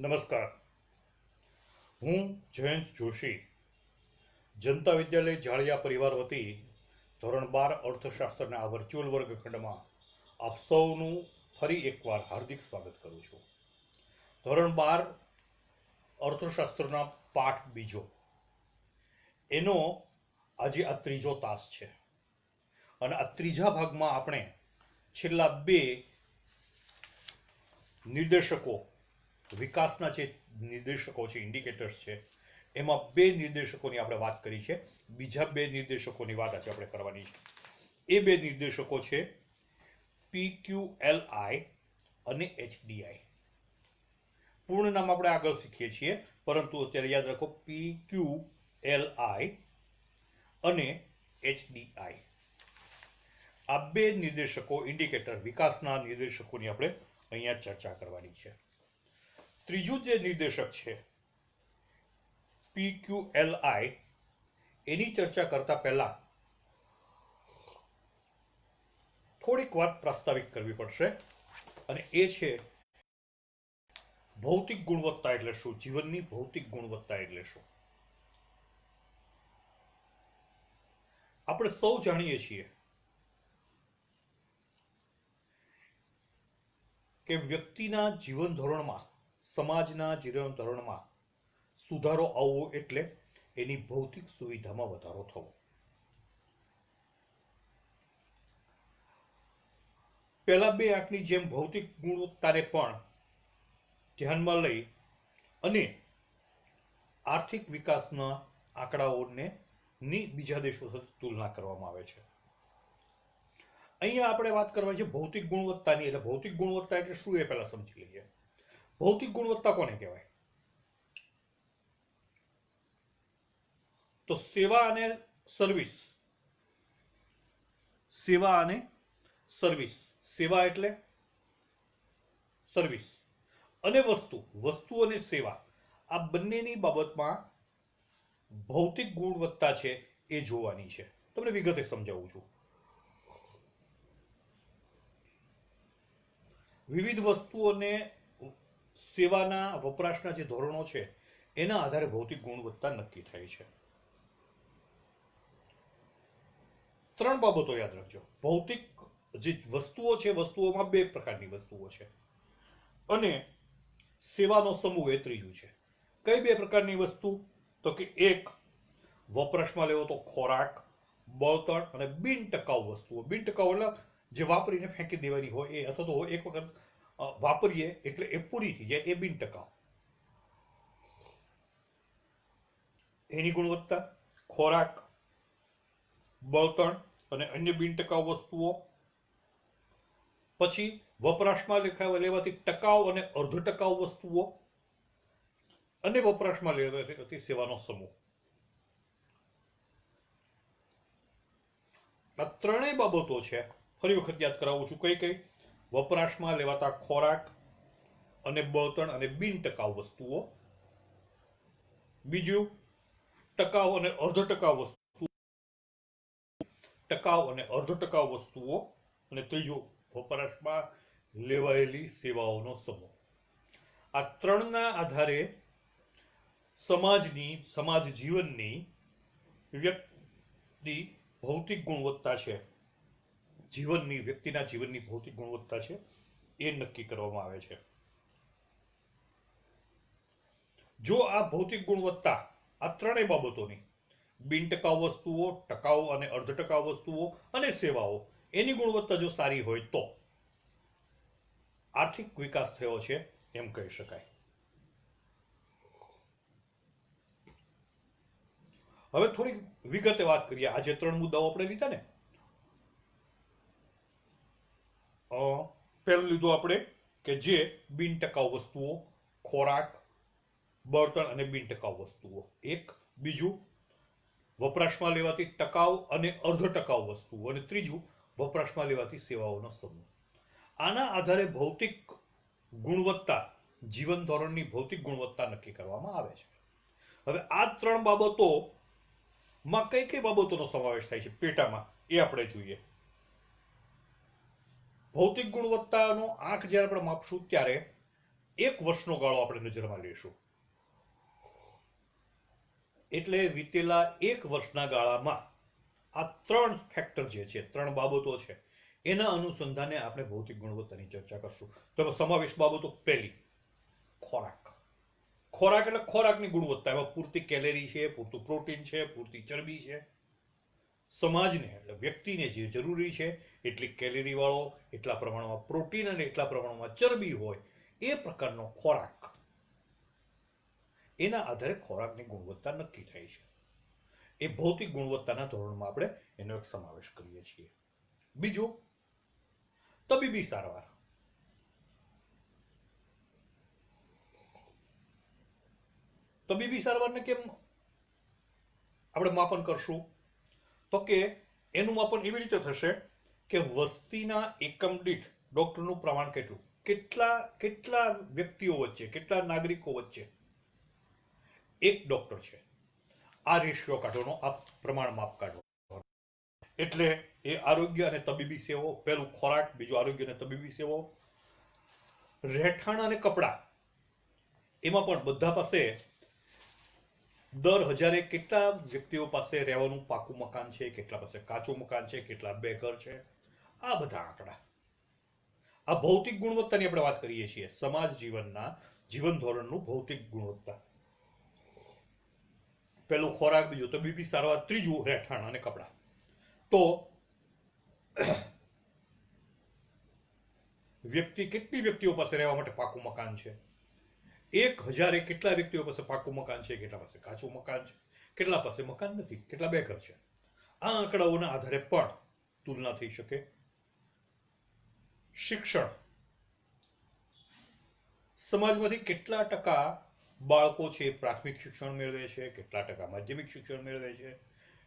નમસ્કાર, હું જયંત જોશી જનતા વિદ્યાલય જાળિયા પરિવાર વતી ધોરણ 12 અર્થશાસ્ત્રના આ વર્ચ્યુઅલ વર્ગખંડમાં આપ સૌનું ફરી એકવાર હાર્દિક સ્વાગત કરું છું. ધોરણ 12 અર્થશાસ્ત્રના પાઠ બીજો, એનો આજે આ ત્રીજો તાસ છે અને આ ત્રીજા ભાગમાં આપણે છેલ્લા બે નિર્દેશકો, વિકાસના જે નિર્દેશકો છે, ઇન્ડિકેટર્સ છે, એમાં બે નિર્દેશકોની આપણે વાત કરી છે. બીજા બે નિર્દેશકોની વાત આજે આપણે કરવાની છે. એ બે નિર્દેશકો છે PQLI અને HDI. પૂર્ણ નામ આપણે આગળ શીખીએ છીએ, પરંતુ અત્યારે યાદ રાખો PQLI અને HDI. આ બે નિર્દેશકો, ઇન્ડિકેટર, વિકાસના નિર્દેશકોની આપણે અહીંયા ચર્ચા કરવાની છે. ત્રીજું જે નિર્દેશક છે PQLI, એની ચર્ચા કરતા પહેલા થોડીક વાત પ્રાસ્તાવિક કરવી પડશે, અને એ છે ભૌતિક ગુણવત્તા એટલે શું, જીવનની ભૌતિક ગુણવત્તા એટલે શું. આપણે સૌ જાણીએ છીએ કે વ્યક્તિના જીવન ધોરણમાં, સમાજના જીવન ધોરણમાં સુધારો આવવો એટલે એની ભૌતિક સુવિધામાં વધારો થવો. પહેલા બે આંકની જેમ ભૌતિક ગુણવત્તાને પણ ધ્યાનમાં લઈ અને આર્થિક વિકાસના આંકડાઓને બીજા દેશો સાથે તુલના કરવામાં આવે છે. અહીંયા આપણે વાત કરવાની છે ભૌતિક ગુણવત્તાની. એટલે ભૌતિક ગુણવત્તા એટલે શું એ પહેલા સમજી લઈએ. ભૌતિક ગુણવત્તા કોને કહેવાય? તો સેવા અને સર્વિસ. સેવા અને સર્વિસ. સેવા એટલે સર્વિસ, અને વસ્તુ અને સેવા, આ બંનેની બાબતમાં ભૌતિક ગુણવત્તા છે એ જોવાની છે. તમને વિગતે સમજાવું છું. વિવિધ વસ્તુઓને સેવાના વપરાશના જે ધોરણો છે એના આધારે ભૌતિક ગુણવત્તા નક્કી થાય છે. ત્રણ બાબતો યાદ રાખજો. ભૌતિક જે વસ્તુઓ છે, વસ્તુઓમાં બે પ્રકારની વસ્તુઓ છે, અને સેવાનો સમૂહ એ ત્રીજું છે. કઈ બે પ્રકારની વસ્તુ? તો કે એક વપરાશમાં લેવો તો ખોરાક, બળતણ અને બિન ટકાઉ વસ્તુઓ. બિન ટકાઉ એટલે જે વાપરીને ફેંકી દેવાની હોય એ, અથવા તો એક વખત વાપરીએ એટલે એ પૂરી થઈ જાય, એ બિન ટકાઉ. એની ગુણવત્તા ખોરાક, બળતણ અને અન્ય બિન ટકાઉ વસ્તુઓ. પછી વપરાશમાં લેવાતી ટકાઉ અને અર્ધ ટકાઉ વસ્તુઓ, અને વપરાશમાં લેવાતી સેવાનો સમૂહ. આ ત્રણેય બાબતો છે. ફરી વખત યાદ કરાવું છું. કઈ કઈ? વપરાશમાં લેવાતા ખોરાક અને બળતણ અને બિન ટકાઉ વસ્તુઓ. બીજું ટકાઉ અને અર્ધ ટકાઉ વસ્તુઓ, ટકાઉ અને અર્ધ ટકાઉ વસ્તુઓ. અને ત્રીજું વપરાશમાં લેવાયેલી સેવાઓનો સમૂહ. આ ત્રણના આધારે સમાજ જીવનની વ્યક્તિ ભૌતિક ગુણવત્તા છે, વ્યક્તિના જીવનની ભૌતિક ગુણવત્તા છે, એ નક્કી કરવામાં આવે છે. જો આ ભૌતિક ગુણવત્તા, આ ત્રણેય બાબતોની, બિન ટકાઉ વસ્તુઓ, ટકાઉ અને અર્ધ ટકાઉ વસ્તુઓ અને સેવાઓ, એની ગુણવત્તા જો સારી હોય તો આર્થિક વિકાસ થયો છે એમ કહી શકાય. હવે થોડી વિગતે વાત કરીએ. આજે ત્રણ મુદ્દાઓ આપણે લીધા ને. પહેલું લીધું આપણે કે જે બિન ટકાઉ વસ્તુઓ, ખોરાક, બળતણ અને બિન ટકાઉ વસ્તુઓ એક. બીજું વપરાશમાં લેવાતી ટકાઉ અને અર્ધ ટકાઉ વસ્તુઓ, અને ત્રીજું વપરાશમાં લેવાતી સેવાઓનો સમૂહ. આના આધારે ભૌતિક ગુણવત્તા, જીવન ધોરણની ભૌતિક ગુણવત્તા નક્કી કરવામાં આવે છે. હવે આ ત્રણ બાબતોમાં કઈ કઈ બાબતોનો સમાવેશ થાય છે પેટામાં, એ આપણે જોઈએ. ભૌતિક ગુણવત્તાનો આંક જ્યારે આપણે માપશું ત્યારે 1 વર્ષનો ગાળો આપણે નજરમાં લેશું. એટલે વીતેલા 1 વર્ષના ગાળામાં આ 3 ફેક્ટર જે છે, 3 બાબતો છે, એના અનુસંધાને આપણે ભૌતિક ગુણવત્તાની ચર્ચા કરશું. તો સમાવેશ બાબતો, પહેલી ખોરાક. ખોરાક એટલે ખોરાકની ગુણવત્તા. એમાં પૂરતી કેલેરી છે, પૂરતું પ્રોટીન છે, પૂરતી ચરબી છે. સમાજને એટલે વ્યક્તિને જે જરૂરી છે એટલી કેલેરી વાળો, એટલા પ્રમાણમાં પ્રોટીન અને એટલા પ્રમાણમાં ચરબી હોય એ પ્રકારનો ખોરાક, એના આધારે ખોરાકની ગુણવત્તા નક્કી થાય છે. એ ભૌતિક ગુણવત્તાના ધોરણમાં આપણે એનો એક સમાવેશ કરીએ છીએ. બીજું, તબીબી સારવાર. તબીબી સારવારને કેમ આપણે માપન કરશું? તો કે એનું માપન એવી રીતે થશે કે વસ્તીના એકમ દીઠ ડોક્ટરનું પ્રમાણ કેટલું, કેટલા વ્યક્તિઓ વચ્ચે, કેટલા નાગરિકો વચ્ચે એક ડોક્ટર છે, આ રેશિયો કાઢવાનો, આ પ્રમાણ માપ કાઢવાનો. એટલે એ આરોગ્ય અને તબીબી સેવાઓ, પહેલું ખોરાક, બીજું આરોગ્ય અને તબીબી સેવાઓ. રહેઠાણ અને કપડા, એમાં પણ બધા પાસે દર 1000 કેટલા વ્યક્તિઓ પાસે રહેવાનું પાકું મકાન છે, કેટલા પાસે કાચું મકાન છે, કેટલા બેઘર છે, આ બધા આંકડા. આ ભૌતિક ગુણવત્તાની આપણે વાત કરીએ છીએ, સમાજ જીવનના જીવન ધોરણનું ભૌતિક ગુણવત્તા. પહેલું ખોરાક, બીજું તબીબી સારવાર, ત્રીજું રહેઠાણ અને કપડા. તો કેટલી વ્યક્તિઓ પાસે રહેવા માટે પાકું મકાન છે? 1000 કેટલા વ્યક્તિઓ પાસે પાકું મકાન છે, કેટલા પાસે કાચું મકાન છે, કેટલા પાસે મકાન નથી, કેટલા બેઘર છે. આ આંકડાઓના આધારે પણ તુલના થઈ શકે. શિક્ષણ, સમાજમાંથી કેટલા ટકા બાળકો છે પ્રાથમિક શિક્ષણ મેળવે છે, કેટલા ટકા માધ્યમિક શિક્ષણ મેળવે છે,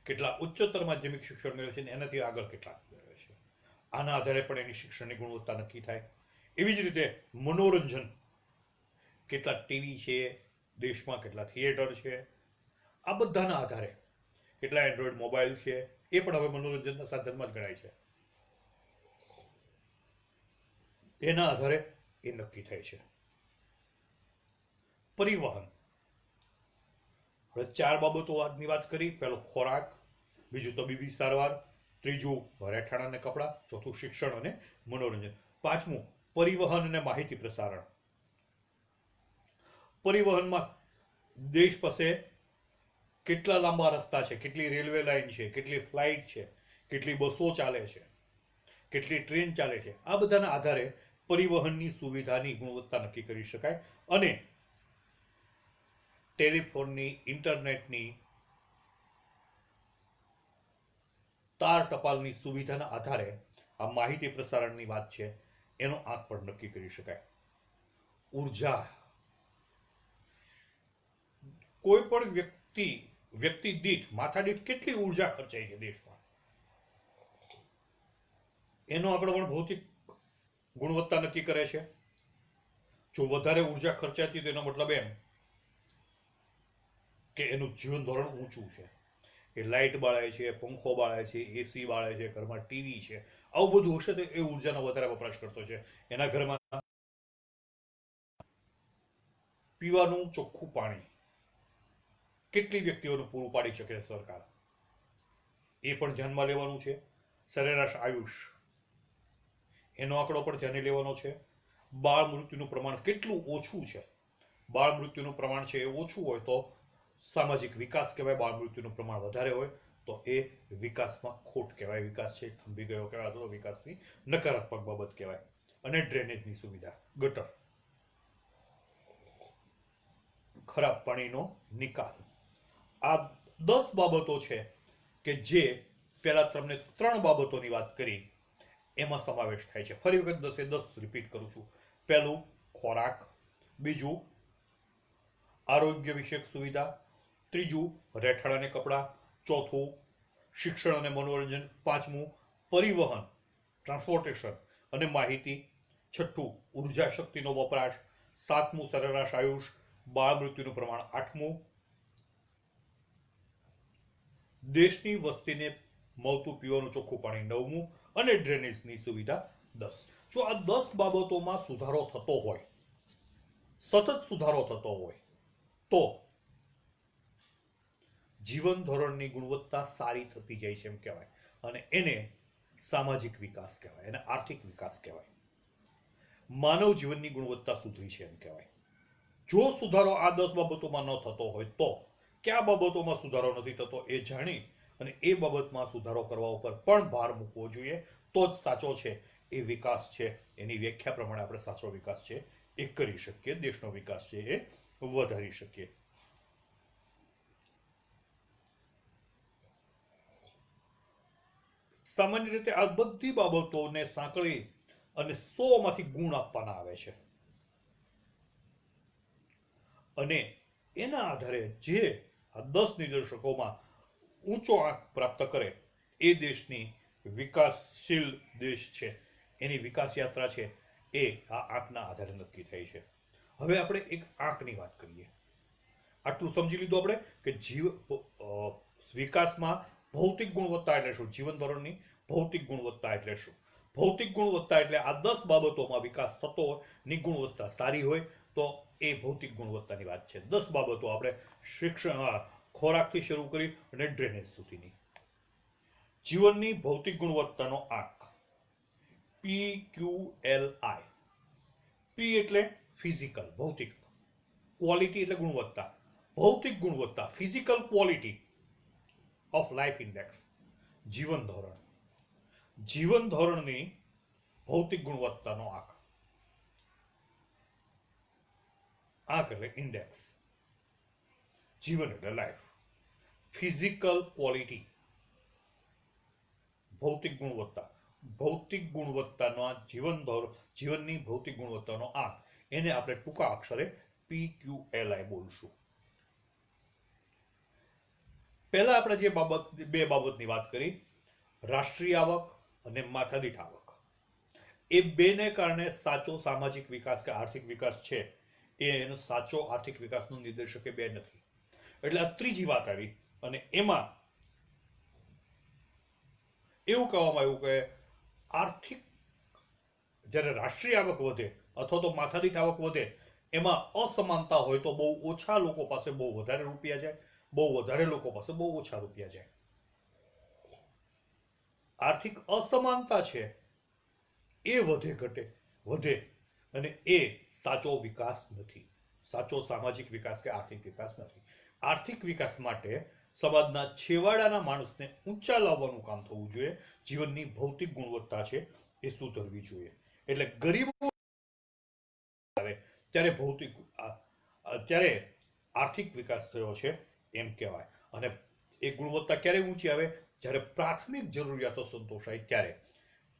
કેટલા ઉચ્ચતર માધ્યમિક શિક્ષણ મેળવે છે, એનાથી આગળ કેટલા મેળવે છે. આના આધારે પણ એની શિક્ષણની ગુણવત્તા નક્કી થાય. એવી જ રીતે મનોરંજન, કેટલા ટીવી છે દેશમાં, કેટલા થિયેટર છે, આ બધાના આધારે, કેટલા એન્ડ્રોઈડ મોબાઈલ છે, એ પણ હવે મનોરંજનના સાધનમાં જ ગણાય છે. એના આધારે એ નક્કી થાય છે. પરિવહન, હવે 4 બાબતો આજની વાત કરી. પહેલો ખોરાક, બીજું તબીબી સારવાર, ત્રીજું રહેઠાણ અને કપડા, ચોથું શિક્ષણ અને મનોરંજન, પાંચમું પરિવહન અને માહિતી પ્રસારણ. પરિવહનમાં દેશ પાસે કેટલા લાંબા રસ્તા છે, કેટલી રેલવે લાઈન છે, કેટલી ફ્લાઇટ છે, કેટલી બસો ચાલે છે, કેટલી ટ્રેન ચાલે છે, આ બધાના આધારે પરિવહનની સુવિધાની ગુણવત્તા નક્કી કરી શકાય. અને ટેલિફોનની, ઇન્ટરનેટની, તાર ટપાલની સુવિધાના આધારે આ માહિતી પ્રસારણની વાત છે એનો આંક પણ નક્કી કરી શકાય. ઉર્જા, કોઈ પણ વ્યક્તિ દીઠ, માથા દીઠ કેટલી ઉર્જા ખર્ચાય છે દેશમાં, એનો આંકડો પણ ભૌતિક ગુણવત્તા નક્કી કરે છે. જો વધારે ઉર્જા ખર્ચાતી તો એનો મતલબ એમ કે એનું જીવન ધોરણ ઊંચું છે, એ લાઇટ બાળે છે, પંખો બાળે છે, એસી બાળે છે, ઘરમાં ટીવી છે, આવું બધું હશે તો એ ઉર્જાનો વધારે વપરાશ કરતો છે. એના ઘરમાં પીવાનું ચોખ્ખું પાણી કેટલી વ્યક્તિઓને પૂરું પાડી શકે સરકાર, એ પણ ધ્યાનમાં લેવાનું છે. સરેરાશ આયુષ, એનો આંકડો પણ ધ્યાને લેવાનો છે. બાળ મૃત્યુનું પ્રમાણ કેટલું ઓછું છે, બાળ મૃત્યુનું પ્રમાણ છે એ ઓછું હોય તો સામાજિક વિકાસ કહેવાય, બાળ મૃત્યુનું પ્રમાણ વધારે હોય તો એ વિકાસમાં ખોટ કહેવાય, વિકાસ છે થંભી ગયો કહેવાય, તો વિકાસની નકારાત્મક બાબત કહેવાય. અને ડ્રેનેજની સુવિધા, ગટર, ખરાબ પાણીનો નિકાલ, આ 10 બાબતો છે કે જે પહેલા તમને 3 બાબતોની વાત કરી એમાં સમાવેશ થાય છે. ફરી વખત 10 રિપીટ કરું છું. પહેલું ખોરાક, બીજું આરોગ્ય વિષયક સુવિધા, ત્રીજું રહેઠાણ અને કપડા, ચોથું શિક્ષણ અને મનોરંજન, પાંચમું પરિવહન ટ્રાન્સપોર્ટેશન અને માહિતી, છઠ્ઠું ઉર્જા શક્તિનો વપરાશ, સાતમું સરેરાશ આયુષ, બાળ મૃત્યુનું પ્રમાણ, આઠમું દેશની વસ્તીને મળતું પીવાનું ચોખ્ખું પાણી, નવમું અને ડ્રેનેજની સુવિધા 10. જો આ 10 બાબતોમાં સુધારો થતો હોય સતત સુધારો થતો હોય તો જીવન ધોરણની ગુણવત્તા સારી થતી જાય છે એમ કહેવાય. અને એને સામાજિક વિકાસ કહેવાય, એને આર્થિક વિકાસ કહેવાય. માનવ જીવનની ગુણવત્તા સુધરી છે એમ કહેવાય. જો સુધારો આ 10 બાબતોમાં ન થતો હોય તો કયા બાબતોમાં સુધારો નથી થતો એ જાણી અને એ બાબતમાં સુધારો કરવા ઉપર પણ ભાર મૂકવો જોઈએ, તો જ સાચો છે એ વિકાસ છે, એની વ્યાખ્યા પ્રમાણે આપણે સાચો વિકાસ છે એ કરી શકીએ, દેશનો વિકાસ છે એ વધારી શકીએ. સામાન્ય રીતે આ બધી બાબતોને સાંકળી અને 100 માંથી ગુણ આપવાના આવે છે અને એના આધારે જે આ 10 નિદર્શકોમાં ઊંચો આંક પ્રાપ્ત કરે એ દેશની વિકાસશીલ દેશ છે, એની વિકાસ યાત્રા છે એ આ આંકના આધારે નક્કી થાય છે. હવે આપણે એક આંકની વાત કરીએ. આટલું સમજી લીધું આપણે કે વિકાસમાં ભૌતિક ગુણવત્તા એટલે શું, જીવન ધોરણની ભૌતિક ગુણવત્તા એટલે શું. ભૌતિક ગુણવત્તા એટલે આ 10 બાબતોમાં વિકાસ થતો હોય ની ગુણવત્તા સારી હોય તો એ ભૌતિક ગુણવત્તાની વાત છે. 10 બાબતો આપણે શિક્ષણ, ખોરાકથી શરૂ કરી અને ડ્રેનેજ સુધીની. જીવનની ભૌતિક ગુણવત્તાનો આંક PQLI. પી એટલે ફિઝિકલ, ભૌતિક. ક્વોલિટી એટલે ગુણવત્તા. ભૌતિક ગુણવત્તા, physical quality of life index, જીવન ધોરણ. જીવન ધોરણની ભૌતિક ગુણવત્તાનો આંક. આંક એટલે ઇન્ડેક્સ, જીવન એટલે લાઈફ. ફિઝિકલ ક્વોલિટી, ભૌતિક ગુણવત્તા. ભૌતિક ગુણવત્તાનો જીવનની ભૌતિક ગુણવત્તાનો આંક, એને આપણે ટૂંકા અક્ષરે PQLI બોલશું. પહેલા આપણે જે બે બાબતની વાત કરી, રાષ્ટ્રીય આવક અને માથાદીઠ આવક, એ બેને કારણે સાચો સામાજિક વિકાસ કે આર્થિક વિકાસ છે એ એનો સાચો આર્થિક વિકાસનો નિર્દેશક એ બે નથી. એટલે આ ત્રીજી વાત આવી અને એમાં એવું કહેવામાં આવ્યું કે આર્થિક, જ્યારે રાષ્ટ્રીય આવક વધે અથવા તો માથાદીઠ આવક વધે એમાં અસમાનતા હોય તો બહુ ઓછા લોકો પાસે બહુ વધારે રૂપિયા જાય, બહુ વધારે લોકો પાસે બહુ ઓછા રૂપિયા જાય. આર્થિક અસમાનતા છે એ વધે અને એ સાચો વિકાસ નથી, સાચો સામાજિક વિકાસ કે આર્થિક વિકાસ નથી. આર્થિક વિકાસ માટે સમાજના છેવાડાના માણસને ઊંચા લાવવાનું કામ થવું જોઈએ, જીવનની ભૌતિક ગુણવત્તા છે એ સુધરવી જોઈએ. એટલે ગરીબો ત્યારે ત્યારે આર્થિક વિકાસ થયો છે એમ કહેવાય. અને એ ગુણવત્તા ક્યારે ઊંચી આવે, જ્યારે પ્રાથમિક જરૂરિયાતો સંતોષાય ત્યારે.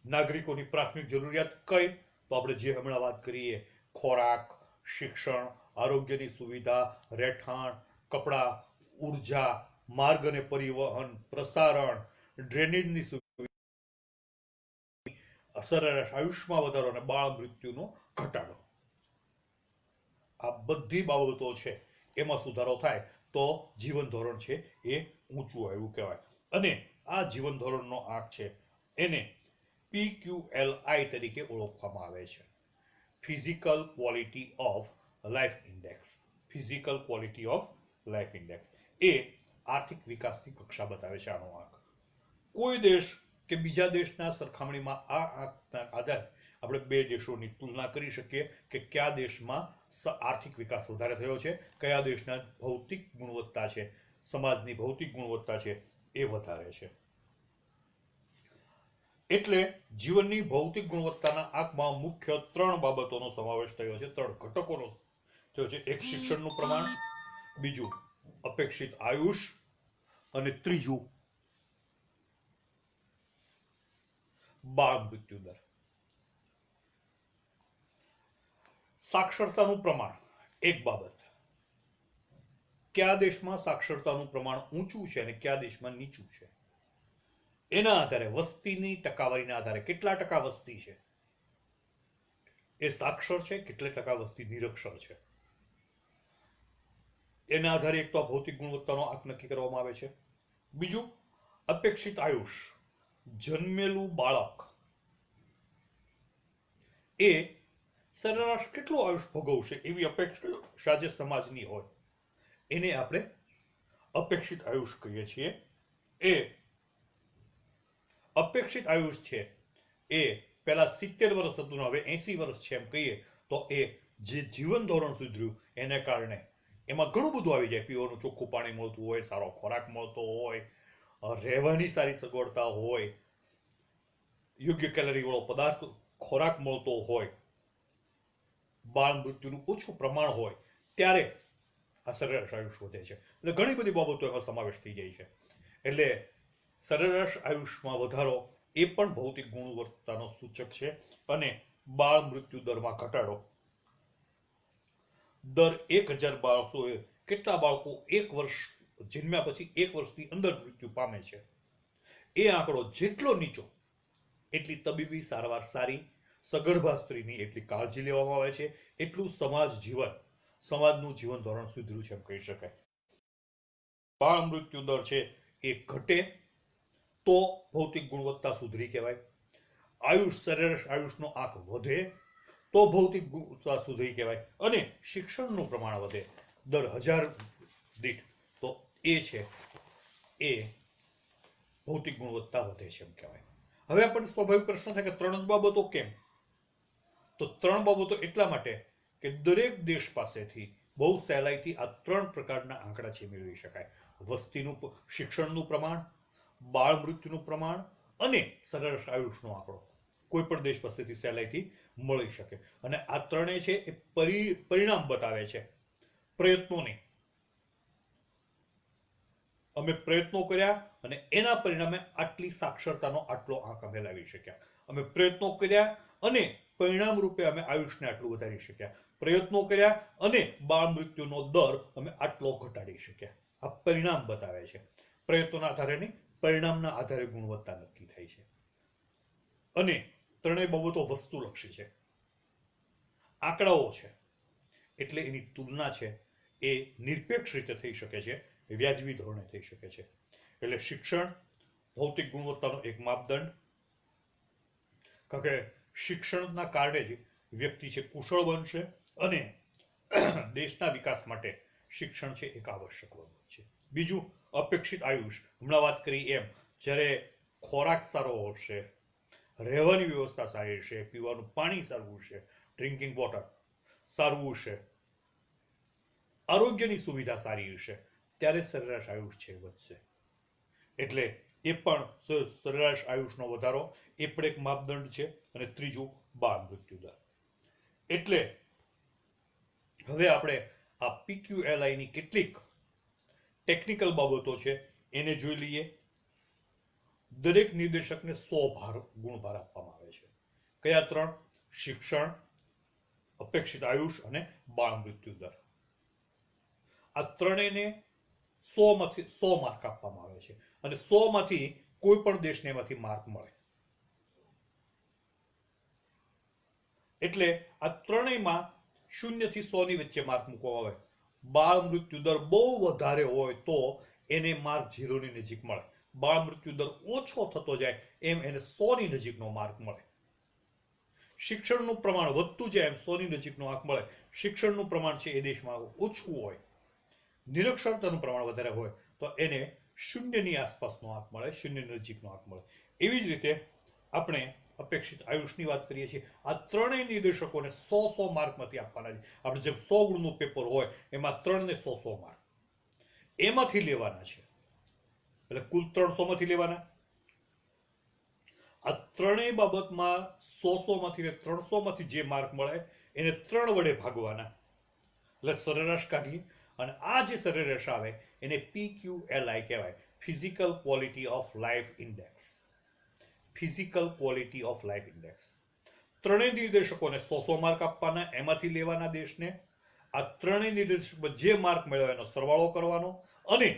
નાગરિકોની પ્રાથમિક જરૂરિયાત કઈ, તો આપણે જે હમણાં વાત કરીએ, ખોરાક, શિક્ષણ, આરોગ્યની સુવિધા, રહેઠાણ, કપડા, ઉર્જા, માર્ગ અને પરિવહન, પ્રસારણ, ડ્રેનેજની સુવિધા, સરેરાશ આયુષ્યમાં વધારો અને બાળ મૃત્યુનો ઘટાડો. આ બધી બાબતો છે એમાં સુધારો થાય તો જીવન ધોરણ છે એ ઊંચું આવ્યું કહેવાય. અને આ જીવન ધોરણનો આંક છે એને PQLI તરીકે ઓળખવામાં આવે છે, physical quality of life index. Physical quality of life index એ આર્થિક વિકાસની કક્ષા બતાવે છે આનો આંક. કોઈ દેશ કે બીજા દેશના સરખામણીમાં આ આંકના આધારે આપણે બે દેશોની તુલના કરી શકીએ કે કયા દેશમાં આર્થિક વિકાસ વધારે થયો છે, કયા દેશના ભૌતિક ગુણવત્તા છે, સમાજની ભૌતિક ગુણવત્તા છે એ વધારે છે. એટલે જીવનની ભૌતિક ગુણવત્તાના આંકમાં મુખ્ય 3 બાબતોનો સમાવેશ થયો છે, 3 ઘટકોનો થયો છે. એક શિક્ષણનું પ્રમાણ, બીજું અપેક્ષિત આયુષ અને ત્રીજું બાળ મૃત્યુ દર. સાક્ષરતાનું પ્રમાણ એક બાબત. કયા દેશમાં સાક્ષરતાનું પ્રમાણ ઊંચું છે અને કયા દેશમાં નીચું છે, એના આધારે, વસ્તીની ટકાવારીના આધારે, કેટલા ટકા વસ્તી છે એ સાક્ષર છે, કેટલા ટકા વસ્તી નિરક્ષર છે, એના આધારે એક તો ભૌતિક ગુણવત્તાનો આંક નક્કી કરવામાં આવે છે. બીજું અપેક્ષિત આયુષ, જન્મેલું બાળક એ સરેરાશ કેટલું આયુષ્ય ભોગવશે એવી અપેક્ષા જે સમાજની હોય એને આપણે અપેક્ષિત આયુષ કહીએ છીએ. એ અપેક્ષિત આયુષ છે એ પેલા 70 વર્ષ હતું ને હવે 80 વર્ષ છે એમ કહીએ તો એ જે જીવન ધોરણ સુધર્યું એને કારણે એમાં ઘણું બધું આવી જાય. પીવાનું ચોખ્ખું પાણી મળતું હોય, સારો ખોરાક મળતો હોય, રહેવાની સારી સગવડતા હોય, યોગ્ય કેલરી વાળો પદાર્થ ખોરાક મળતો હોય, બાળ મૃત્યુનું ઓછું પ્રમાણ હોય, ત્યારે આ સરેરાશ આયુષ વધે છે. એટલે ઘણી બધી બાબતો એમાં સમાવેશ થઈ જાય છે. એટલે સરેરાશ આયુષમાં વધારો એ પણ ભૌતિક ગુણવત્તાનો સૂચક છે. અને બાળ મૃત્યુ દરમાં ઘટાડો, દર 1000 બાળકોએ કેટલા બાળકો 1 વર્ષ જન્મ્યા પછી 1 વર્ષની અંદર મૃત્યુ પામે છે. એ આંકડો જેટલો નીચો એટલી તબીબી સારવાર સારી, સગર્ભા સ્ત્રીની એટલી કાળજી લેવામાં આવે છે, એટલું સમાજનું જીવન ધોરણ સુધર્યું છે એમ કહી શકાય. બાળ મૃત્યુ દર છે એ ઘટે તો ભૌતિક ગુણવત્તા સુધરી કહેવાય. સરેરાશ આયુષનો આંક વધે તો ભૌતિક ગુણવત્તા સુધરી કહેવાય. અને શિક્ષણનું પ્રમાણ વધે દર 1000 દીઠ તો એ છે એ ભૌતિક ગુણવત્તા વધે છે એમ કહેવાય. હવે આપણને સ્વાભાવિક પ્રશ્ન થાય કે 3 જ બાબતો કેમ? તો 3 બાબતો એટલા માટે કે દરેક દેશ પાસેથી બહુ સહેલાઈથી આ 3 પ્રકારના આંકડા છે મેળવી શકાય. વસ્તીનું, શિક્ષણનું પ્રમાણ, બાળ મૃત્યુનું પ્રમાણ અને સરેરાશ આયુષનો આંકડો કોઈ પણ દેશ પાસેથી સહેલાઈથી મળી શકે. અને આ ત્રણેય છે એ પરિણામ બતાવે છે, પ્રયત્નો નહીં. અમે પ્રયત્નો કર્યા અને એના પરિણામે આટલી સાક્ષરતાનો આટલો આંક અમે લાવી શક્યા. અમે પ્રયત્નો કર્યા અને પરિણામ રૂપે અમે આયુષને આટલું વધારી શક્યા. પ્રયત્નો કર્યા અને બાળ મૃત્યુનો દર અમે આટલો ઘટાડી શક્યા. આ પરિણામ બતાવે છે. પ્રયત્નોના આધારે નહીં, પરિણામના આધારે ગુણવત્તા નક્કી થાય છે. અને ત્રણેય બાબતો વસ્તુલક્ષી છે, આંકડાઓ છે, એટલે એની તુલના છે એ નિરપેક્ષ રીતે થઈ શકે છે, વ્યાજબી ધોરણે થઈ શકે છે. એટલે શિક્ષણ ભૌતિક ગુણવત્તાનો એક માપદંડ, કારણ કે શિક્ષણના કારણે જ વ્યક્તિ છે કુશળ બનશે અને દેશના વિકાસ માટે શિક્ષણ છે એક આવશ્યક બાબત છે. બીજું, અપેક્ષિત આયુષ, હમણાં વાત કરી એમ, જ્યારે ખોરાક સારો હશે, રહેવાની વ્યવસ્થા સારી હશે, પીવાનું પાણી સારું હશે, ડ્રિંકિંગ વોટર સારું હશે, આરોગ્યની સુવિધા સારી હશે, ત્યારે સરેરાશ આયુષ છે વધશે. એટલે એ પણ સરેરાશ આયુષનો વધારો એ પણ એક માપદંડ છે. અને ત્રીજું, બાળ મૃત્યુ દર. એટલે હવે આપણે આ PQLI ની કેટલીક ટેકનિકલ બાબતો છે એને જોઈ લઈએ. દરેક નિર્દેશકને 100 ગુણભાર આપવામાં આવે છે. કયા 3? શિક્ષણ, અપેક્ષિત આયુષ અને બાળ મૃત્યુ દર. આ ત્રણેયને 100 માર્ક આપવામાં આવે છે. અને 100 માંથી કોઈ પણ દેશને એમાંથી માર્ક મળે. એટલે આ ત્રણેયમાં 0 થી 100 ની વચ્ચે માર્ક મૂકવામાં આવે. બાળ મૃત્યુ દર બહુ વધારે હોય તો એને માર્ક 0 ની નજીક મળે. બાળ મૃત્યુ દર ઓછો થતો જાય એમ એને 100 ની નજીકનો માર્ક મળે. શિક્ષણનું પ્રમાણ વધતું જાય એમ 100 ની નજીકનો આંક મળે. શિક્ષણનું પ્રમાણ છે એ દેશમાં ઓછું હોય, નિરક્ષરતાનું પ્રમાણ વધારે હોય તો એને 0 ની આસપાસનો આંક મળે, 0 ની નજીકનો આંક મળે. એવી જ રીતે આપણે અપેક્ષિત આયુષની વાત કરીએ છીએ. આ ત્રણેય નિર્દેશકોને 100 માર્કમાંથી આપવાના છે. આપણે જેમ 100 ગુણનું પેપર હોય એમાં 3 ને 100 માર્ક એમાંથી લેવાના છે. એટલે કુલ 300 માંથી લેવાના. આ ત્રણેય બાબતમાં 100 માંથી 300 માંથી જે માર્ક મળે એને 3 વડે ભાગવાના, એટલે સરેરાશ કાઢીએ. અને આ જે સરેરાશ આવે એને PQLI કહેવાય, physical quality of life index. Physical quality of life index. ત્રણેય નિર્દેશકોને 100 માર્ક આપવાના, એમાંથી લેવાના દેશને. આ ત્રણેય નિર્દેશકો જે માર્ક મેળવ્યો એનો સરવાળો કરવાનો અને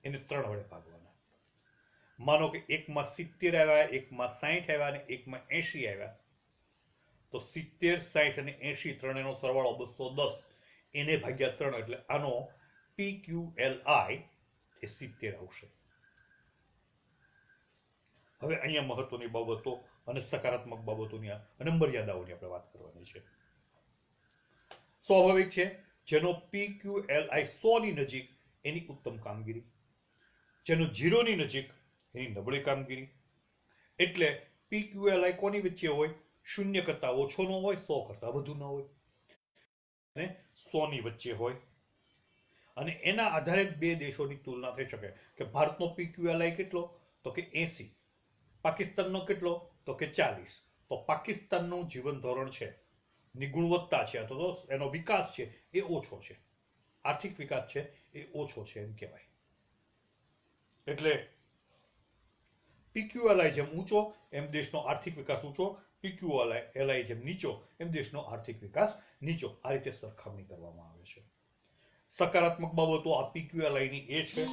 એને 3 વડે ભાગવાના. માનો કે એકમાં 70 આવ્યા, એકમાં 60 આવ્યા અને એકમાં 80 આવ્યા, તો 70, 60 અને 80 ત્રણેયનો સરવાળો 210, એને ભાગ્યા 3, એટલે આનો PQLI એ 70 આવશે. હવે અહીંયા મહત્વની બાબતો અને સકારાત્મક બાબતોની અને મર્યાદાઓની આપણે વાત કરવાની હોય છે. સ્વાભાવિક છે, જેનો PQLI 100 ની નજીક એની ઉત્તમ કામગીરી, જેનો 0 ની નજીક એની નબળી કામગીરી. એટલે PQLI કોની વચ્ચે હોય? 0 કરતા ઓછો ન હોય, 100 કરતા વધુ ન હોય, અને 100 ની વચ્ચે હોય. અને એના આધારે બે દેશોની તુલના થઈ શકે કે ભારતનો PQLI કેટલો, તો કે 80, પાકિસ્તાનનો કેટલો, તો કે 40. તો પાકિસ્તાનનું જીવન ધોરણ છે, ની ગુણવત્તા છે, અથવા તો એનો વિકાસ છે એ ઓછો છે, આર્થિક વિકાસ છે એ ઓછો છે એમ કહેવાય. એટલે PQLI જેમ ઊંચો એમ દેશનો આર્થિક વિકાસ ઊંચો, PQLI જેમ નીચો એમ દેશનો આર્થિક વિકાસ નીચો. આ રીતે સરખામણી કરવામાં આવે છે. સકારાત્મક બાબતો આ PQLI ની એ છે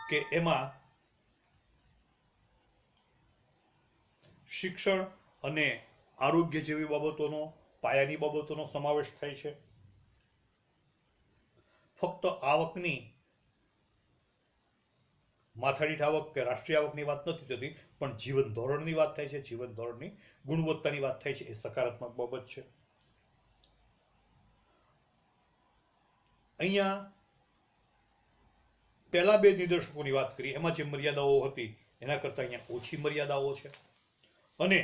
કે એમાં શિક્ષણ અને આરોગ્ય જેવી બાબતોનો, પાયાની બાબતોનો સમાવેશ થાય છે. ફક્ત આવકની, માથાદીઠ આવક કે રાષ્ટ્રીય આવકની વાત નથી થતી, પણ જીવન ધોરણની વાત થાય છે, જીવન ધોરણની ગુણવત્તાની વાત થાય છે. એ સકારાત્મક બાબત છે. અહીંયા પહેલા બે નિદર્શકોની વાત કરી, એમાં જે મર્યાદાઓ હતી એના કરતા અહીંયા ઓછી મર્યાદાઓ છે. અને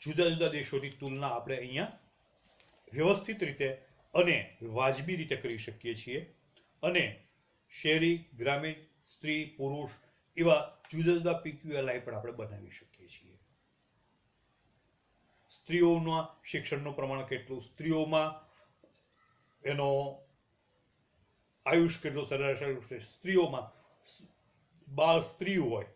જુદા જુદા દેશોની તુલના આપણે અહીંયા વ્યવસ્થિત રીતે અને વાજબી રીતે કરી શકીએ છીએ. અને શહેરી, ગ્રામીણ, સ્ત્રી, પુરુષ એવા જુદા જુદા PQLI પણ આપણે બનાવી શકીએ છીએ. સ્ત્રીઓના શિક્ષણનું પ્રમાણ કેટલું, સ્ત્રીઓમાં એનો આયુષ કેટલું, સરેરાશ આયુષ, સ્ત્રીઓમાં બાળ સ્ત્રી હોય,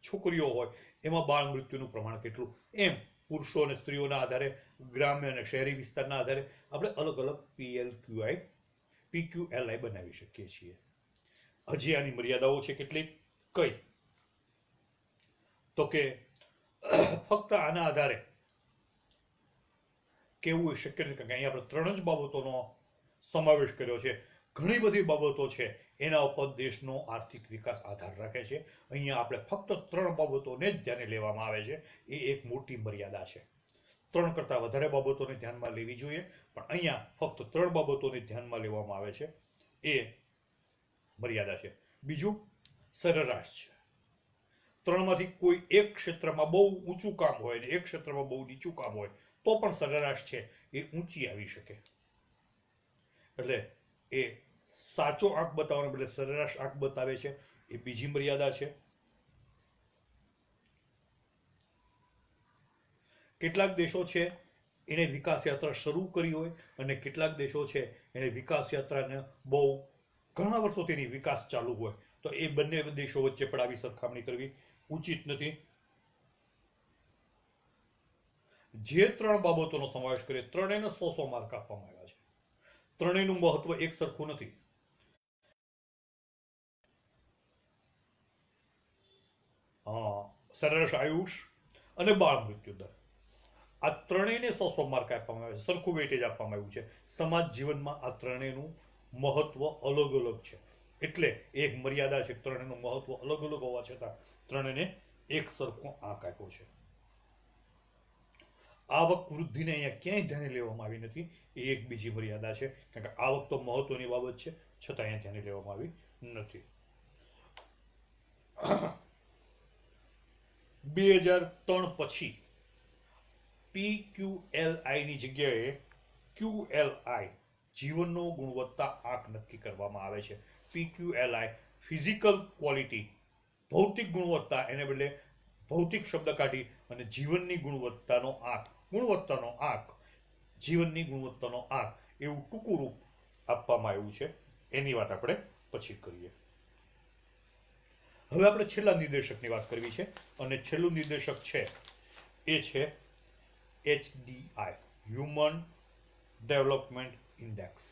છોકરીઓ હોય, એમાં બાળ મૃત્યુનું પ્રમાણ કેટલું, એમ પુરુષો અને સ્ત્રીઓના આધારે, ગ્રામ્ય અને શહેરી વિસ્તારના આધારે આપણે અલગ અલગ PQLI બનાવી શકીએ છીએ. હજી આની મર્યાદાઓ છે કેટલી? કઈ? તો કે ફક્ત આના આધારે કેવું શક્ય નથી, કારણ કે અહીંયા આપણે 3 જ બાબતોનો સમાવેશ કર્યો છે. ઘણી બધી બાબતો છે એના ઉપર દેશનો આર્થિક વિકાસ આધાર રાખે છે. અહીંયા આપણે ફક્ત 3 બાબતોને જ ધ્યાને લેવામાં આવે છે. એ એક મોટી મર્યાદા છે. 3 કરતા વધારે બાબતોને ધ્યાનમાં લેવી જોઈએ, પણ અહીંયા ફક્ત 3 બાબતોને ધ્યાનમાં લેવામાં આવે છે. એ મર્યાદા છે. બીજું સરેરાશ છે. 3 માંથી કોઈ એક ક્ષેત્રમાં બહુ ઊંચું કામ હોય ને એક ક્ષેત્રમાં બહુ નીચું કામ હોય તો પણ સરેરાશ છે એ ઊંચી આવી શકે. એટલે એ સાચો આંક બતાવવાને બદલે સરેરાશ આંક બતાવે છે, એ બીજી મર્યાદા છે. કેટલાક દેશો છે એને વિકાસ યાત્રા શરૂ કરી હોય અને કેટલાક દેશો છે એને વિકાસ યાત્રાને બહુ ઘણા વર્ષોથી એની વિકાસ ચાલુ હોય, તો એ બંને દેશો વચ્ચે પણ આવી સરખામણી કરવી ઉચિત નથી. જે 3 બાબતોનો સમાવેશ કરીએ, ત્રણેયને 100 માર્ક આપવામાં આવ્યા છે. ત્રણેયનું મહત્વ એક સરખું નથી. સરેરાશ આયુષ અને બાળ મૃત્યુ દર, આ ત્રણેયને 100 માર્ક આપવામાં આવે છે, સરખું વેટેજ આપવામાં આવ્યું છે. સમાજ જીવનમાં આ ત્રણેયનું મહત્વ અલગ અલગ છે. એટલે એક મર્યાદા છે. ત્રણેયનું મહત્વ અલગ અલગ હોવા છતાં ત્રણેયને એક સરખો આંક આપ્યો છે. આવક વૃદ્ધિને અહીંયા ક્યાંય ધ્યાને લેવામાં આવી નથી. એ એક બીજી મર્યાદા છે, કારણ કે આવક તો મહત્વની બાબત છે, છતાં અહીંયા ધ્યાને લેવામાં આવી નથી. 2003 પછી PQLI ની જગ્યાએ QLI જીવનનો ગુણવત્તા આંક નક્કી કરવામાં આવે છે. PQLI ફિઝિકલ ક્વોલિટી, ભૌતિક ગુણવત્તા, એને બદલે ભૌતિક શબ્દ કાઢી અને જીવનની ગુણવત્તાનો આંક, જીવનની ગુણવત્તાનો આંક એવું ટૂંકું રૂપ આપવામાં આવ્યું છે. એની વાત આપણે પછી કરીએ. હવે આપણે છેલ્લા નિર્દેશકની વાત કરવી છે, અને છેલ્લું નિર્દેશક છે એ છે HDI, human development index.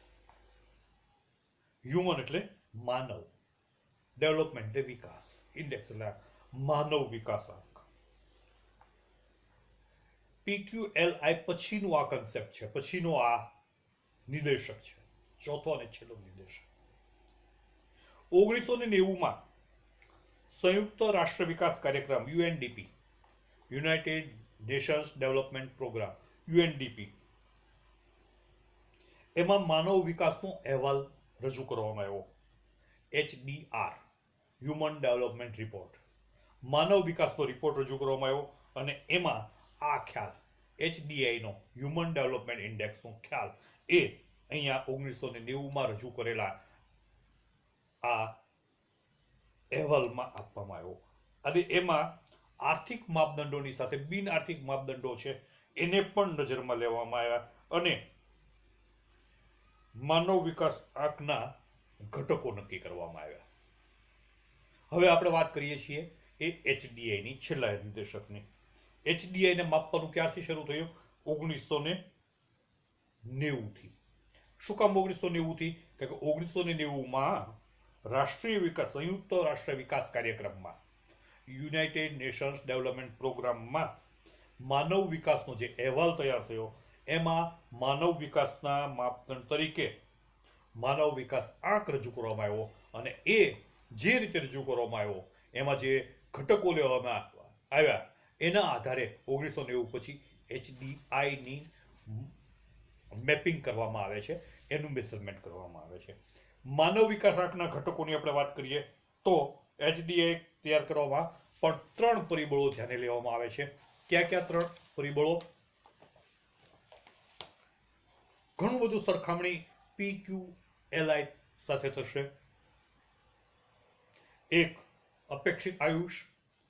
Human એટલે માનવ, ડેવલપમેન્ટ એટલે વિકાસ, ઇન્ડેક્સ એટલે માનવ વિકાસાંક. PQLI પછીનું આ કન્સેપ્ટ છે, પછીનો આ નિર્દેશક છે, ચોથો અને છેલ્લો નિર્દેશક. 1990માં સંયુક્ત રાષ્ટ્ર વિકાસ કાર્યક્રમ UNDP, united nations development program, UNDP એમાં માનવ વિકાસનો અહેવાલ રજૂ કરવામાં આવ્યો, HDR, હ્યુમન ડેવલપમેન્ટ રિપોર્ટ. માનવ વિકાસનો રિપોર્ટ રજૂ કરવામાં આવ્યો અને એમાં આ ખ્યાલ HDI નો હ્યુમન ડેવલપમેન્ટ ઇન્ડેક્સનો ખ્યાલ એ અહીંયા 1990માં રજૂ કરેલા આ અહેવાલમાં આપવામાં આવ્યો. અને એમાં આર્થિક માપદંડોની સાથે બિન આર્થિક માપદંડો છે એને પણ નજરમાં લેવામાં આવ્યા અને માનવ વિકાસ આંકના ઘટકો નક્કી કરવામાં આવ્યા. હવે આપણે વાત કરીએ છીએ એ HDI ની છેલ્લા નિર્દેશકની. HDI ને માપવાનું ક્યારથી શરૂ થયું? 1990 થી. શું કામ 1990 થી? કે 1990માં રાષ્ટ્રીય વિકાસ સંયુક્ત રાષ્ટ્ર વિકાસ કાર્યક્રમમાં યુનાઇટેડ નેશન્સ ડેવલપમેન્ટ પ્રોગ્રામમાં માનવ વિકાસનો જે અહેવાલ તૈયાર થયો એમાં માનવ વિકાસના માપદંડ તરીકે માનવ વિકાસ આંક રજૂ કરવામાં આવ્યો અને એ જે રીતે રજૂ કરવામાં આવ્યો એમાં જે ઘટકો લેવામાં આવ્યા એના આધારે 1990 પછી HDI ની મેપિંગ કરવામાં આવે છે, એનું મેઝરમેન્ટ કરવામાં આવે છે. માનવ વિકાસ આંકના ઘટકોની આપણે વાત કરીએ તો HDI તૈયાર કરવામાં પણ 3 પરિબળો ધ્યાને લેવામાં આવે છે. ક્યાં ક્યાં 3 પરિબળો? ઘણું બધું સરખામણી PQLI સાથે થશે. એક અપેક્ષિત આયુષ,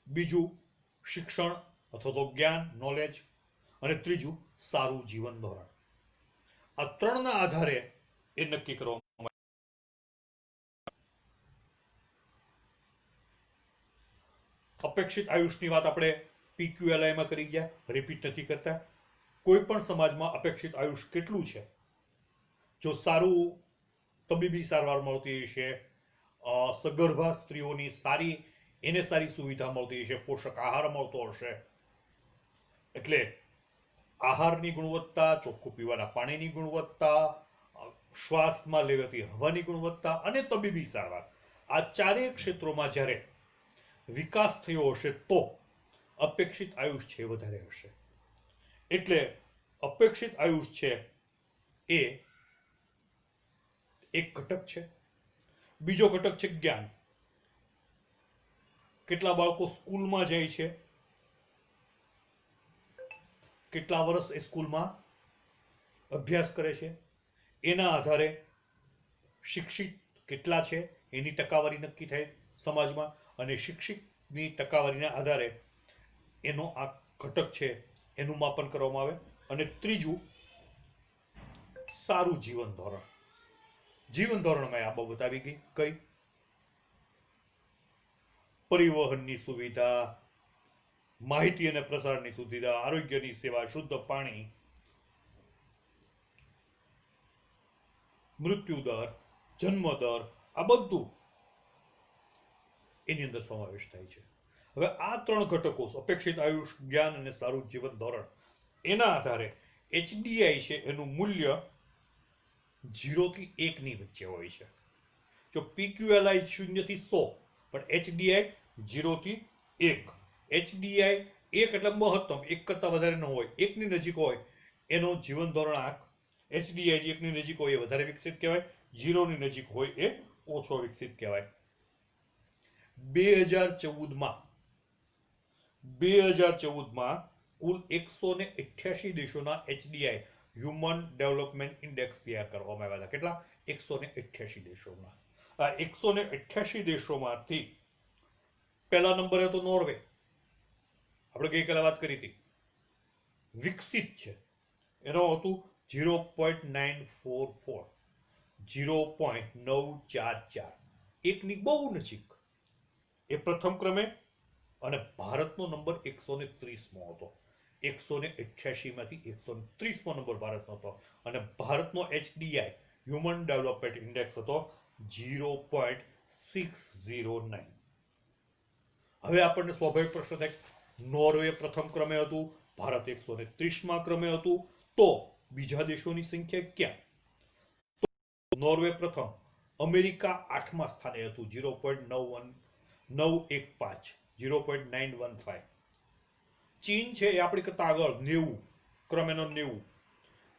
બીજું શિક્ષણ અથવા તો જ્ઞાન, નોલેજ, અને ત્રીજું સારું જીવન ધોરણ. આ 3ના આધારે એ નક્કી કરવામાં. અપેક્ષિત આયુષની વાત આપણે PQLI માં કરી ગયા, રિપીટ નથી કરતા. કોઈ પણ સમાજમાં અપેક્ષિત આયુષ કેટલું છે? જો સારું તબીબી સારવાર મળતી હશે, સગર્ભા સ્ત્રીઓની સારી સુવિધા મળતી હશે, પોષક આહાર મળતો હશે, એટલે આહારની ગુણવત્તા, ચોખ્ખું પીવાના પાણીની ગુણવત્તા, શ્વાસમાં લેવાતી હવાની ગુણવત્તા અને તબીબી સારવાર, આ ચારેય ક્ષેત્રોમાં જ્યારે વિકાસ થયો હશે તો અપેક્ષિત આયુષ છે વધારે હશે. એટલે અપેક્ષિત આયુષ છે એ એક ઘટક છે. બીજો ઘટક છે જ્ઞાન. કેટલા બાળકો સ્કૂલમાં જાય છે, કેટલા વર્ષ એ સ્કૂલમાં અભ્યાસ કરે છે, એના આધારે શિક્ષિત કેટલા છે એની ટકાવારી નક્કી થાય સમાજમાં, અને શિક્ષિતની ટકાવારીના આધારે એનો આ ઘટક છે એનું માપન કરવામાં આવે. અને ત્રીજું સારું જીવન ધોરણ. જીવન ધોરણમાં આ બાબત આવી ગઈ. કઈ? પરિવહનની સુવિધા, માહિતી અને પ્રસારની સુવિધા, આરોગ્યની સેવા, શુદ્ધ પાણી, મૃત્યુ દર, જન્મ દર, આ બધું એની અંદર સમાવેશ થાય છે. હવે આ 3 ઘટકો અપેક્ષિત આયુષ, જ્ઞાન અને સારું જીવન ધોરણ, એના આધારે HDI છે એનું મૂલ્ય 0 થી 1 ની વચ્ચે હોય છે. જો PQLI 0 થી 100 પણ HDI 0 થી 1. HDI 1 એટલે મહત્તમ, 1 કરતા વધારે ન હોય, 1 ની નજીક હોય એનો જીવન ધોરણ આંક. HDI 1 ની નજીક હોય એ વધારે વિકસિત કહેવાય, 0 ની નજીક હોય એ ઓછો વિકસિત કહેવાય. 2014માં કુલ 188 દેશોના HDI હ્યુમન ડેવલપમેન્ટ ઇન્ડેક્સ તૈયાર કરવામાં આવ્યા હતા. કેટલા? 188 દેશોના. આ 188 દેશોમાંથી પહેલા નંબરે હતો નોર્વે. આપણે ગઈકાલે વાત કરી હતી, વિકસિત છે, એનો હતું 0.944, 0.944, એકની બહુ નજીક. એ પ્રથમ ક્રમે, અને ભારતનો નંબર 130મો હતો. 188 માંથી 130મો નંબર ભારતનો હતો અને ભારતનો HDI હ્યુમન ડેવલપમેન્ટ ઇન્ડેક્સ હતો 0.609. હવે આપણને સ્વાભાવિક પ્રશ્ન થાય, નોર્વે પ્રથમ ક્રમે હતું, ભારત 130મા ક્રમે હતું, તો બીજા દેશોની સંખ્યા ક્યાં? નોર્વે પ્રથમ, અમેરિકા 8મા સ્થાને હતું, 0.915, 0.915. ચીન છે એ આપણી કરતા આગળ, 90 ક્રમેનો 90,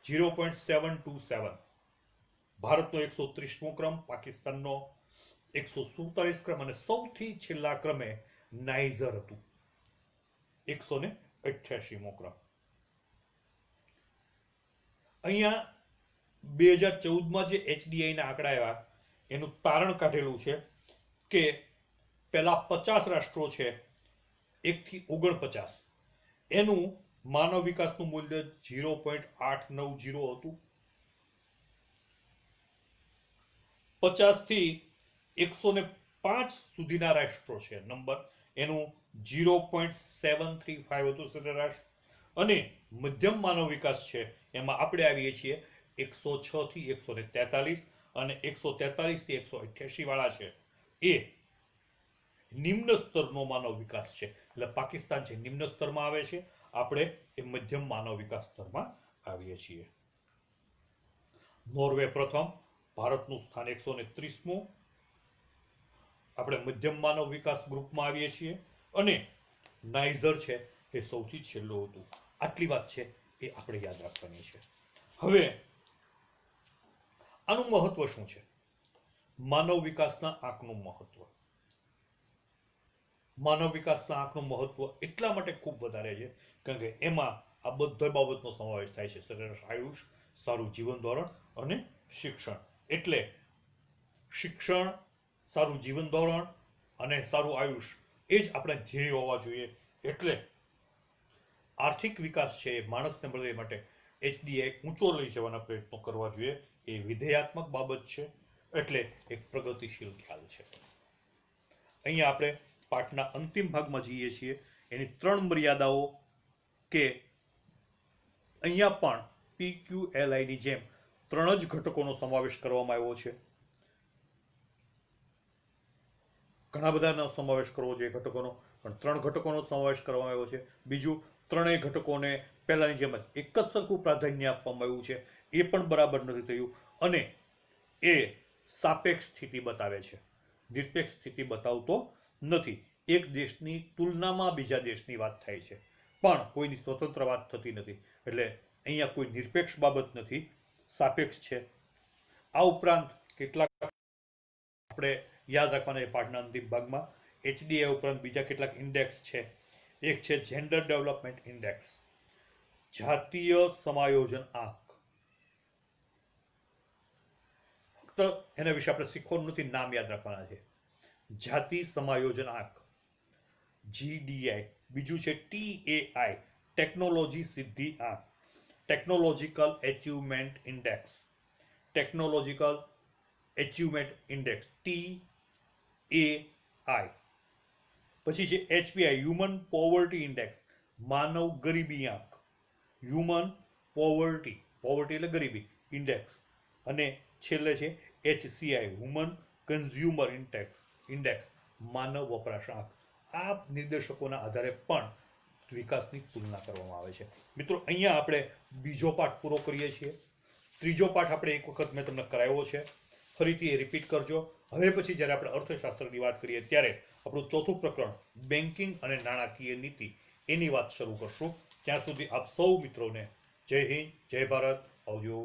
0.727. ભારતનો 130મો ક્રમ, પાકિસ્તાનનો 147 ક્રમ અને સૌથી છેલ્લા ક્રમે નાઇજર હતું 188મો ક્રમ. અહીંયા 2014માં જે HDI ના આંકડા આવ્યા એનું તારણ કાઢેલું છે કે પેલા 50 રાષ્ટ્રો છે 1 થી 49 એનું માનવ વિકાસનું મૂલ્ય 0.890 હતું. 50 થી 105 સુધીના રાષ્ટ્રો છે નંબર એનું 0.735 હતું સરેરાશ. અને મધ્યમ માનવ વિકાસ છે એમાં આપણે આવીએ છીએ 106 થી 143 અને 143 થી 188 વાળા છે એ નિમ્ન સ્તરનો માનવ વિકાસ છે. એટલે પાકિસ્તાન છે નિમ્ન સ્તરમાં આવે છે, આપણે એ મધ્યમ માનવ વિકાસ સ્તરમાં આવીએ છીએ. નોર્વે પ્રથમ, ભારતનું સ્થાન 130મું, આપણે મધ્યમ માનવ વિકાસ ગ્રુપમાં આવીએ છીએ. અને નાઇજર છે એ સૌથી છેલ્લું હતું. આટલી વાત છે એ આપણે યાદ રાખવાની છે. હવે આનું મહત્વ શું છે? માનવ વિકાસના આંકનું મહત્વ. માનવ વિકાસના આંકનું મહત્વ એટલા માટે ખૂબ વધારે છે કારણ કે એમાં આ બધા બાબતનો સમાવેશ થાય છે: સરેરાશ આયુષ, સારું જીવન ધોરણ અને શિક્ષણ. એટલે શિક્ષણ, સારું જીવન ધોરણ અને સારું આયુષ એ જ આપણા ધ્યેય હોવા જોઈએ. એટલે આર્થિક વિકાસ છે એ માણસને મળે માટે HDI ઊંચો લઈ જવાના પ્રયત્નો કરવા જોઈએ. એ વિધેયાત્મક બાબત છે, એટલે એક પ્રગતિશીલ ખ્યાલ છે. અહીંયા આપણે પાઠના અંતિમ ભાગમાં જઈએ છીએ. એની 3 મર્યાદાઓ કે અહીંયા પણ PQLI ની જેમ 3 જ ઘટકોનો સમાવેશ કરવામાં આવ્યો છે. ઘણા બધાનો સમાવેશ કરવો જોઈએ ઘટકોનો, પણ 3 ઘટકોનો સમાવેશ કરવામાં આવ્યો છે. બીજું, ત્રણેય ઘટકોને પહેલાની જેમ એક જ સરખું પ્રાધાન્ય આપવામાં આવ્યું છે, એ પણ બરાબર નથી થયું. અને એ સાપેક્ષ સ્થિતિ બતાવે છે, નિરપેક્ષ સ્થિતિ બતાવતો નથી. એક દેશની તુલનામાં બીજા દેશની વાત થાય છે, પણ કોઈની સ્વતંત્ર વાત થતી નથી. એટલે અહીંયા કોઈ નિરપેક્ષ બાબત નથી, સાપેક્ષ છે. આ ઉપરાંત કેટલાક આપણે યાદ રાખવાના છે પાઠના અંતિમ ભાગમાં. HDI ઉપરાંત બીજા કેટલાક ઇન્ડેક્સ છે. એક છે જેન્ડર ડેવલપમેન્ટ ઇન્ડેક્સ, જાતીય સમાયોજન આંક. ફક્ત એના વિશે આપણે શીખવાનું નથી, નામ યાદ રાખવાના છે. જાતિ સમાયોજન આંક GDI. બીજું છે TAI, ટેકનોલોજી સિદ્ધિ આંક, technological achievement index, technological achievement index TAI. પછી છે HPI, હ્યુમન પોવર્ટી ઇન્ડેક્સ, માનવ ગરીબી આંક, હ્યુમન પોવર્ટી, પોવર્ટી એટલે ગરીબી ઇન્ડેક્સ. અને છેલ્લે છે HCI, હ્યુમન કન્ઝ્યુમર ઇન્ડેક્સ, માનવ વપરાશ આંક. આ નિર્દેશકોના આધારે પણ વિકાસની તુલના કરવામાં આવે છે. મિત્રો, અહીંયા આપણે બીજો પાઠ પૂરો કરીએ છીએ. ત્રીજો પાઠ આપણે એક વખત મેં તમને કરાવ્યો છે, ફરીથી એ રિપીટ કરજો. હવે પછી જ્યારે આપણે અર્થશાસ્ત્રની વાત કરીએ ત્યારે આપણું ચોથું પ્રકરણ બેન્કિંગ અને નાણાકીય નીતિ એની વાત શરૂ કરશું. ત્યાં સુધી આપ સૌ મિત્રોને જય હિન્દ, જય ભારત, આવજો.